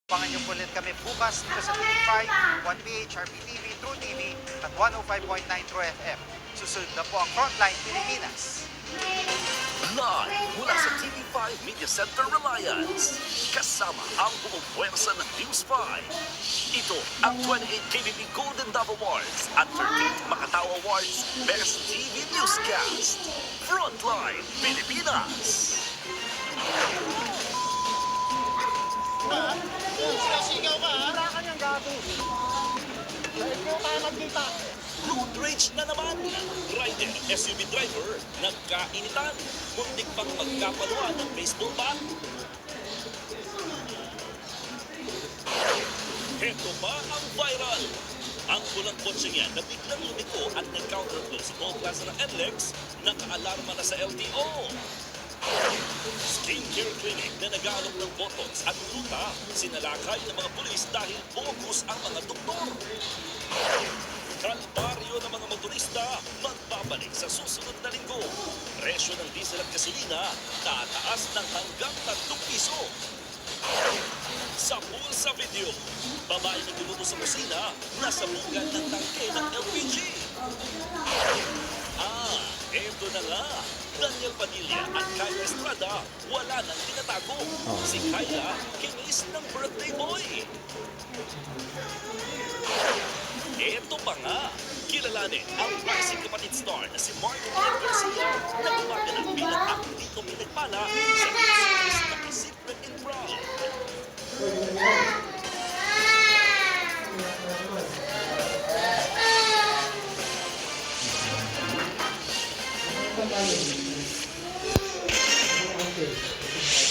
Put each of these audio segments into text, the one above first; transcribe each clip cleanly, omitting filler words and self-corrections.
Abangan niyo po ulit kami bukas dito sa TV5, 1PH, RPTV, True TV at 105.9 True FM. Susunod na po ang Frontline Pilipinas. Live mula sa TV5 Media Center Reliance. Kasama ang buong puwersa ng News 5. Ito ang 28 KBP Golden Dove Awards at 13th Makatao Awards Best TV Newscast. Frontline Pilipinas. Sigaw ka, ha? Wala ka niyang gato. Ikaw tayo magkita. Road rage na naman. Rider, SUV driver, nagkainitan. Muntik pang magkapaluan ng baseball bat. Heto pa ang viral. Ang pulang kotse niya na biglang lumiko at nag-counter flow sa toll plaza ng NLEX, nakaalarma na sa LTO. Skincare clinic na nag-aalok ng botox at ruta, sinalakay ng mga pulis dahil bogus ang mga doktor. Kalbaryo ng mga motorista, magbabalik sa susunod na linggo. Presyo ng diesel at gasolina, tataas ng hanggang 3 piso. Sa Pulsa Video, babae na gumuto sa kusina, nasa bugan ng tangke ng LPG. Eto na nga. Daniel Padilla at Kaya Estrada, wala nang tinatago. Si Kaya, kinis ng birthday boy. Eto pa nga, kilalanin ang rising kapatid star na si Martin Garcia na gumaganap bilang ang dito pinagpala sa series na Secret in Brown.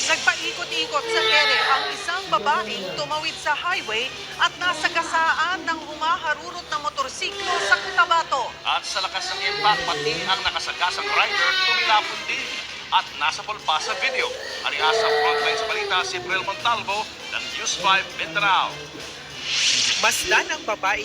Nagpaikot-ikot sa ere ang isang babaeng tumawid sa highway at nasagasaan ng humaharurot na motorsiklo sa Cotabato. At sa lakas ng impact, pati ang nakasagasang rider tumilapon din at nasa pulpa sa video. Ariha sa frontline sa balita si Brel Montalvo ng News 5 Mindanao. Masdan ng babae